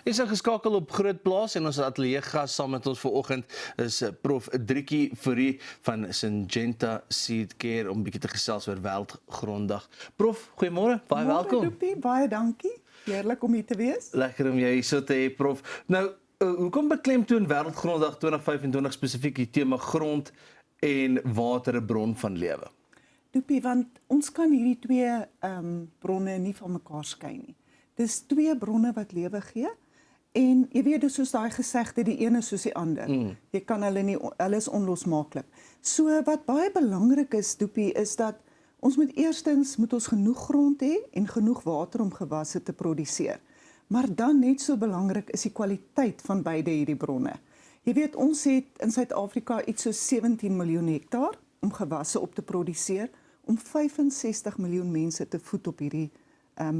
Is geskakel op Groot Plaas en ons ateljee gas saam met ons vanoggend is prof Driekie Fourie van Syngenta Seed Care om 'n bietjie te gesels oor Wêreldgronddag. Prof, goeiemôre, baie welkom. Doopie, baie dankie. Heerlik om hier te wees. Lekker om jou hier so te hê, prof. Nou, hoekom beklemtoon Wêreldgronddag 2025 spesifiek die tema grond en water 'n bron van lewe? Doopie, want ons kan hierdie twee bronne nie van mekaar skei nie. Dis twee bronne wat lewe gee. En jy weet, dis soos daai gesegde, die een is soos die ander. Jy kan hulle nie, hulle is onlosmaaklik. So wat baie belangrik is, Doopie, is dat ons moet eerstens genoeg grond hê en genoeg water om gewasse te produseer. Maar dan net so belangrik is die kwaliteit van beide hierdie bronne. Jy weet, ons het in Suid-Afrika iets soos 17 miljoen hektaar om gewasse op te produseer, om 65 miljoen mense te voed op hierdie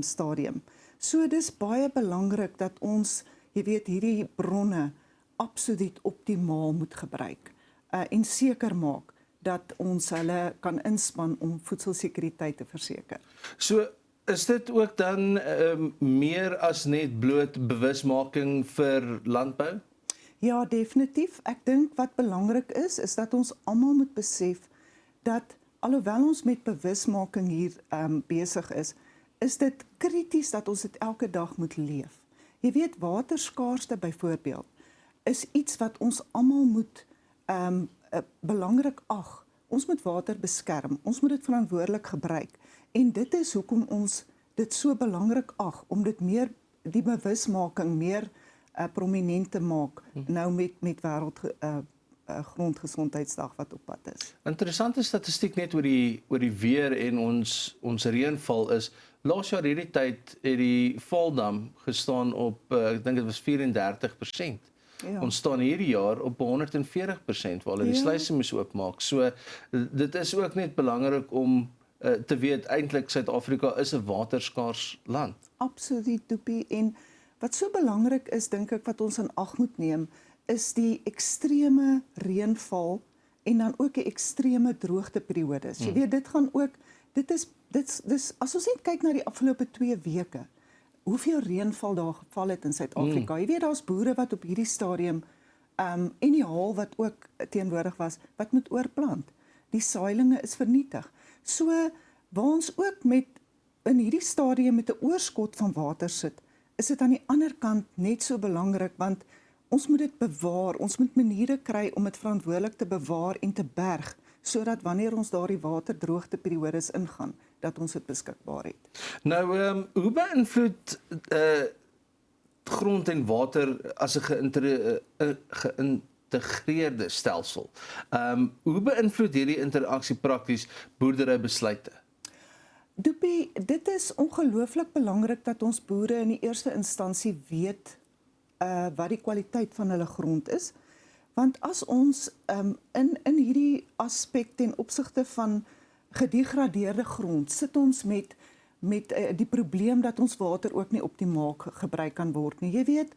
stadium. So dis baie belangrik dat ons, jy weet, hierdie bronne absoluut optimaal moet gebruik en seker maak dat ons hulle kan inspann om voedselsekuriteit te verseker. So is dit ook dan meer as net bloot bewusmaking vir landbou? Ja, definitief. Ek dink wat belangrik is dat ons almal moet besef dat alhoewel ons met bewusmaking hier besig is dit krities dat ons dit elke dag moet leef. Jy weet, waterskaarste byvoorbeeld is iets wat ons almal moet belangrik ag. Ons moet water beskerm, ons moet dit verantwoordelik gebruik. En dit is hoekom ons dit so belangrik ag, om dit meer, die bewusmaking meer prominent te maak, nou met Grondgesondheidsdag wat op pad is. Interessante statistiek net oor die weer en ons reënval is, laas jaar hierdie tyd het die Valdam gestaan op, ek dink dit was 34%. Ja. Ons staan hierdie jaar op 140%, waar hulle die sluise moes oopmaak. So dit is ook net belangrik om te weet, eintlik Suid-Afrika is 'n waterskaars land. Absoluut, Doopie. En wat so belangrik is, dink ek, wat ons in ag moet neem, is die ekstreme reënval en dan ook die ekstreme droogteperiodes. Jy weet, dit gaan ook, dit is as ons net kyk na die afgelope 2 weke, hoeveel reënval daar geval het in Suid-Afrika. Jy weet, daar's boere wat op hierdie stadium en die haal wat ook teenwoordig was, wat moet oorplant. Die saailinge is vernietig. So waar ons ook in hierdie stadium met 'n oorskot van water sit, is dit aan die ander kant net so belangrik, want ons moet dit bewaar, ons moet maniere kry om dit verantwoordelik te bewaar en te berg, sodat wanneer ons daardie waterdroogteperiodes ingaan, dat ons dit beskikbaar het. Nou, hoe beïnvloed grond en water as 'n geïntegreerde stelsel? Hoe beïnvloed hierdie interaksie prakties boerderybesluite? Doopie, dit is ongelooflik belangrik dat ons boere in die eerste instansie weet wat die kwaliteit van hulle grond is. Want as ons in hierdie aspek ten opsigte van gedegradeerde grond, sit ons met die probleem dat ons water ook nie optimaal gebruik kan word nie. Jy weet,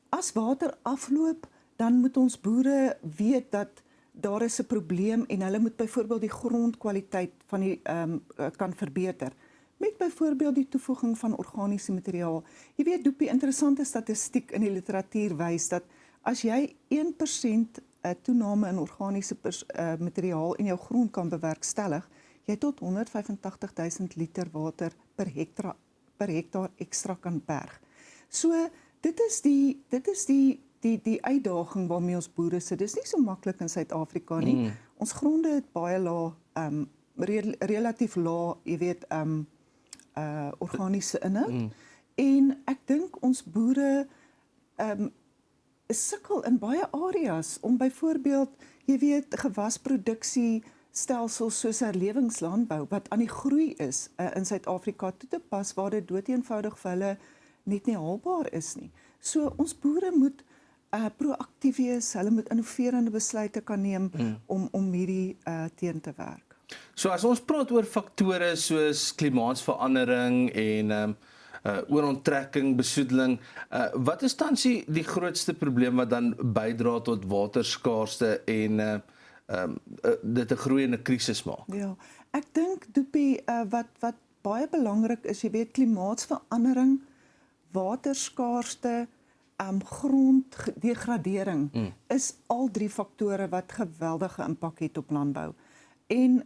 as water afloop, dan moet ons boere weet dat daar is 'n probleem en hulle moet byvoorbeeld die grondkwaliteit van die kan verbeter. Met byvoorbeeld die toevoeging van organiese materiaal. Jy weet, Doopie, interessante statistiek in die literatuur wys dat as jy 1% toename in organiese materiaal in jou grond kan bewerkstellig, jy tot 185.000 liter water per hektaar ekstra kan berg. So dit is die uitdaging waarmee ons boere sit. Dis nie so maklik in Suid-Afrika nie. Ons gronde het baie laag, relatief laag, jy weet, organiese inhoud. En ek dink ons boere sukkel in baie areas om byvoorbeeld, jy weet, gewasproduksiestelsels soos herlewingslandbou wat aan die groei is in Suid-Afrika toe te pas, waar dit doeteenvoudig vir hulle net nie haalbaar is nie. So ons boere moet proaktief wees, hulle moet innoverende besluite kan neem om hierdie teen te werk. So as ons praat oor faktore soos klimaatsverandering en ooronttrekking, besoedeling, wat is tans die grootste probleem wat dan bydra tot waterskaarste en dit 'n groeiende krisis maak? Ja, ek dink, Doopie, wat baie belangrik is, jy weet, klimaatsverandering waterskaarste, gronddegradering is al 3 faktore wat geweldige impak het op landbou. En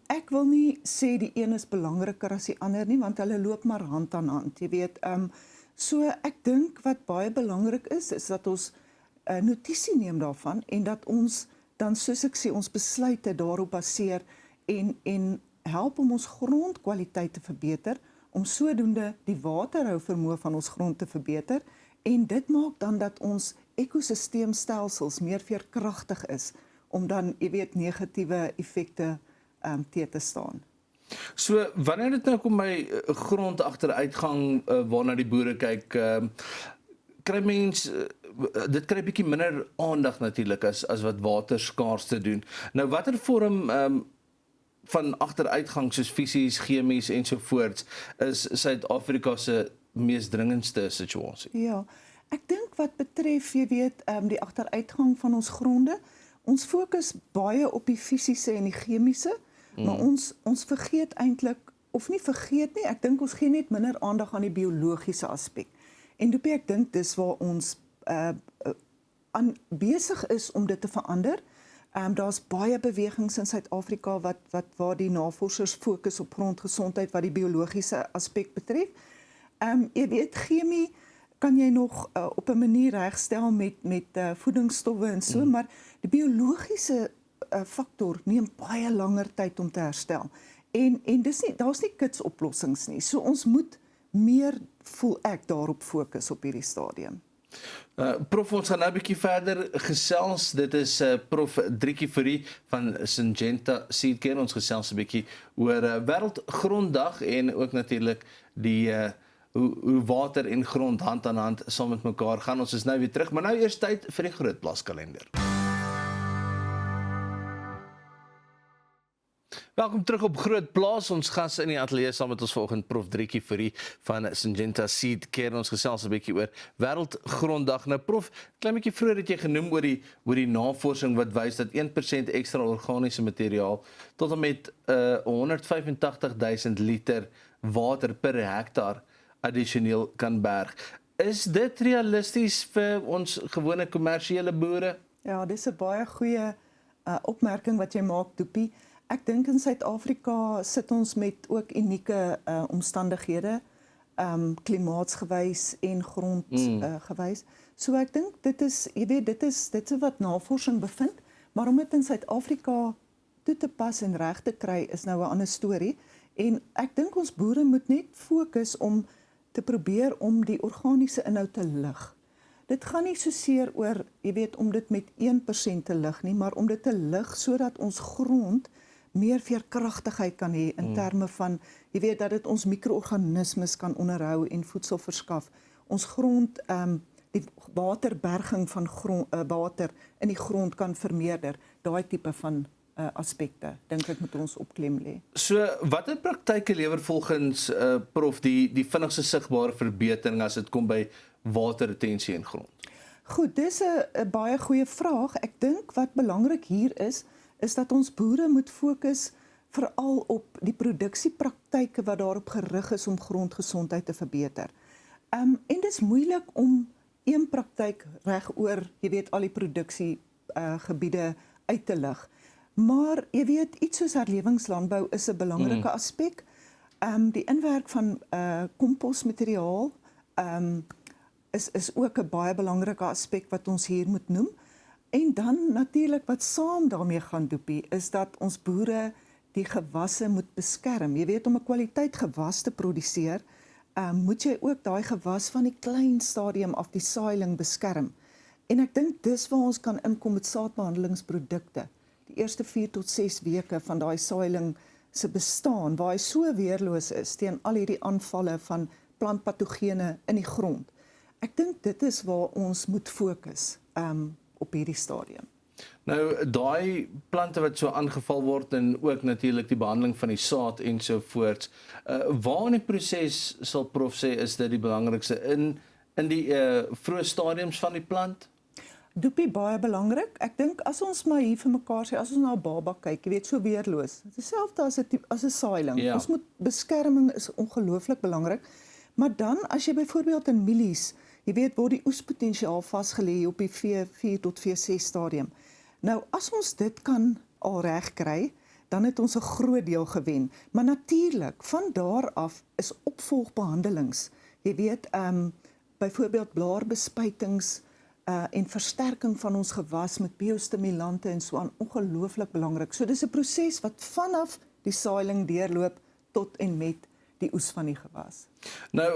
ek wil nie sê die een is belangriker as die ander nie, want hulle loop maar hand aan hand. Jy weet, so ek dink wat baie belangrik is dat ons notisie neem daarvan en dat ons dan, soos ek sê, ons besluite daarop baseer en help om ons grondkwaliteit te verbeter, om sodoende die waterhou vermoë van ons grond te verbeter, en dit maak dan dat ons ekosisteemstelsels meer veerkragtig is, om dan, jy weet, negatiewe effekte te staan. So, wanneer dit nou kom by grondagteruitgang, waarna die boere kyk, kry mens, dit kry bietjie minder aandag natuurlik as wat waterskaarste doen. Nou, watter vorm van agteruitgang soos fisies, chemies ensovoorts is Suid-Afrika se mees dringendste situasie? Ja, ek dink wat betref, jy weet, die agteruitgang van ons gronde, ons fokus baie op die fisiese en die chemiese, maar ons vergeet eintlik, of nie vergeet nie, ek dink ons gee net minder aandag aan die biologiese aspek. En Dopie, ek dink dis waar ons aan besig is om dit te verander. Daar's baie bewegings in Suid-Afrika waar die navorsers fokus op grondgesondheid wat die biologiese aspek betref. Jy weet, chemie kan jy nog op 'n manier regstel met voedingsstowwe en so, maar die biologiese faktor neem baie langer tyd om te herstel. En daar's nie kitsoplossings nie. So ons moet meer, voel ek, daarop fokus op hierdie stadium. Prof, ons gaan nou 'n bietjie verder gesels. Dit is Prof Driekie Fourie van Syngenta Seedcare. Ons gesels 'n bietjie oor Wêreldgronddag en ook natuurlik die hoe water en grond hand aan hand saam met mekaar gaan. Ons is nou weer terug, maar nou eers tyd vir die Grootplaaskalender. Welkom terug op Grootplaas. Ons gas in die ateljee saam met ons vanoggend Prof Driekie Fourie van Syngenta Seedcare. Ons gesels 'n bietjie oor Wêreldgronddag. Nou Prof, klein bietjie vroeër het jy genoem oor die navorsing wat wys dat 1% ekstra organiese materiaal tot en met 185.000 liter water per hektaar addisioneel kan berg. Is dit realisties vir ons gewone kommersiële boere? Ja, dis 'n baie goeie opmerking wat jy maak, Dopie. Ek dink in Suid-Afrika sit ons met ook unieke omstandighede, klimaatsgewys en grondgewys. So ek dink dit is, jy weet, dit is wat navorsing bevind, maar om dit in Suid-Afrika toe te pas en reg te kry is nou 'n ander storie. En ek dink ons boere moet net fokus om te probeer om die organiese inhoud te lig. Dit gaan nie soseer oor, jy weet, om dit met 1% te lig nie, maar om dit te lig sodat ons grond meer veerkragtigheid kan hê in terme van, jy weet, dat dit ons mikroorganismes kan onderhou en voedsel verskaf. Ons grond, die waterberging van water in die grond kan vermeerder. Daai tipe van aspekte, dink ek moet ons op klem lê. So, watter praktyke lewer volgens Prof die vinnigste sigbare verbetering as dit kom by waterretensie in grond? Goed, dis 'n baie goeie vraag. Ek dink wat belangrik hier is dat ons boere moet fokus veral op die produksiepraktyke wat daarop gerig is om grondgesondheid te verbeter. En dis moeilik om een praktyk reg oor, jy weet, al die produksiegebiede uit te lig. Maar jy weet, iets soos herlewingslandbou is 'n belangrike aspek. Die inwerk van komposmateriaal is ook 'n baie belangrike aspek wat ons hier moet noem. En dan natuurlik wat saam daarmee gaan, Dopie, is dat ons boere die gewasse moet beskerm. Jy weet, om 'n kwaliteit gewas te produseer, moet jy ook daai gewas van die klein stadium af, die saailing, beskerm. En ek dink dis waar ons kan inkom met saadbehandelingsprodukte. Die eerste 4 tot 6 weke van daai saailing se bestaan, waar hy so weerloos is teen al hierdie aanvalle van plantpatogene in die grond. Ek dink dit is waar ons moet fokus op hierdie stadium. Nou, daai plante wat so aangeval word en ook natuurlik die behandeling van die saad ensovoorts, waar in die proses sal Prof sê is dit die belangrikste in die vroeë stadiums van die plant? Dopie, baie belangrik. Ek dink as ons maar hier vir mekaar sê, as ons na 'n baba kyk, jy weet, so weerloos. Dit is dieselfde as 'n saailing. Ja. Ons moet beskerming is ongelooflik belangrik. Maar dan as jy byvoorbeeld in mielies, jy weet word die oespotensiaal vasgelê op die V4 tot V6 stadium. Nou as ons dit kan al reg kry, dan het ons 'n groot deel gewen. Maar natuurlik, van daar af is opvolgbehandelings. Jy weet, byvoorbeeld blaarbespuitings en versterking van ons gewas met biostimulante en so aan ongelooflik belangrik. So dis 'n proses wat vanaf die saailing deurloop tot en met die oes van die gewas. Nou,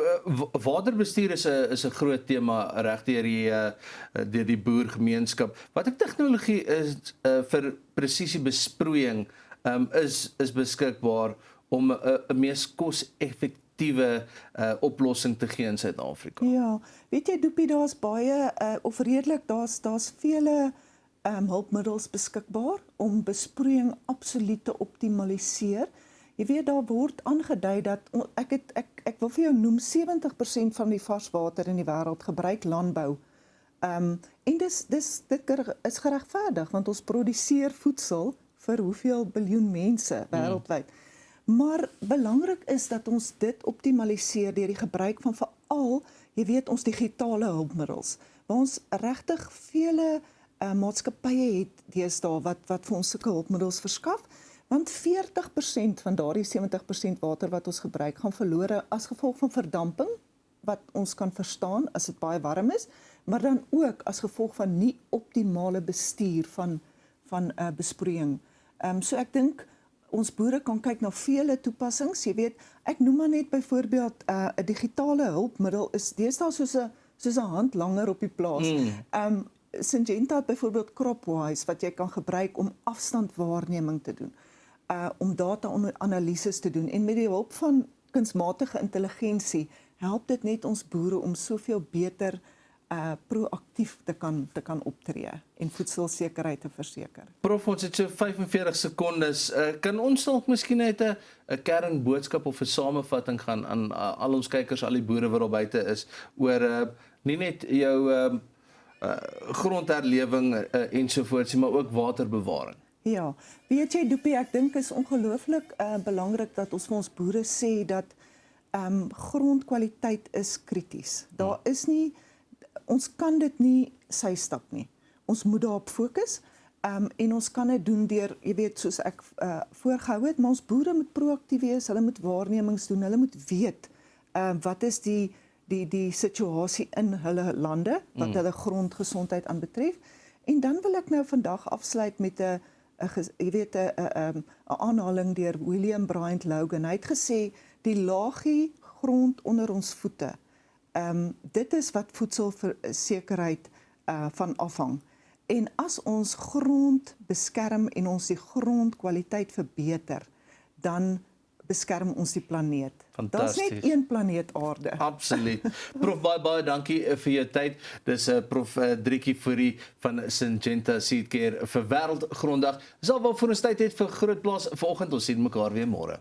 waterbestuur is 'n groot tema reg deur die boergemeenskap. Watter tegnologie is vir presisie besproeiing is beskikbaar om 'n mees koste-effektiewe oplossing te gee in Suid-Afrika? Ja, weet jy Doopie, daar's baie of redelik daar's vele hulpmiddels beskikbaar om besproeiing absoluut te optimaliseer. Jy weet daar word aangedui dat ek wil vir jou noem 70% van die varswater in die wêreld gebruik landbou. En dit is geregverdig want ons produseer voedsel vir hoeveel biljoen mense wêreldwyd. Maar belangrik is dat ons dit optimaliseer deur die gebruik van veral, jy weet, ons digitale hulpmiddels. Waar ons regtig vele maatskappye het deesdae wat vir ons sulke hulpmiddels verskaf, want 40% van daardie 70% water wat ons gebruik gaan verlore as gevolg van verdamping, wat ons kan verstaan as dit baie warm is, maar dan ook as gevolg van nie optimale bestuur van besproeiing. So ek dink ons boere kan kyk na vele toepassings. Jy weet, ek noem maar net byvoorbeeld 'n digitale hulpmiddel is deesdae soos 'n hand langer op die plaas. Syngenta het byvoorbeeld Cropwise wat jy kan gebruik om afstandwaarneming te doen, om data-analises te doen en met die hulp van kunsmatige intelligensie help dit net ons boere om soveel beter proaktief te kan optree en voedselsekerheid te verseker. Prof, ons het so 45 sekondes. Kan ons dalk miskien net 'n kernboodskap of 'n samevatting gaan aan al ons kykers, al die boere wat daar buite is, oor nie net jou grondherlewing ensovoorts, maar ook waterbewaring? Ja, weet jy Doopie, ek dink is ongelooflik belangrik dat ons vir ons boere sê dat grondkwaliteit is krities. Daar is nie, ons kan dit nie systap nie. Ons moet daarop fokus en ons kan dit doen deur, jy weet, soos ek voorgehou het, maar ons boere moet proaktief wees, hulle moet waarnemings doen, hulle moet weet wat is die situasie in hulle lande, wat hulle grondgesondheid aanbetref. En dan wil ek nou vandag afsluit met 'n aanhaling deur William Bryant Logan. Hy het gesê, die laagie grond onder ons voete, dit is wat voedselsekerheid van afhang. En as ons grond beskerm en ons die grondkwaliteit verbeter, dan beskerm ons die planeet. Daar's net een planeet Aarde. Absoluut. Prof, baie dankie vir jou tyd. Dis Prof Driekie Fourie van Syngenta Seedcare vir Wêreldgronddag. Dis al wat vir ons tyd het vir Grootplaas vanoggend. Ons sien mekaar weer môre.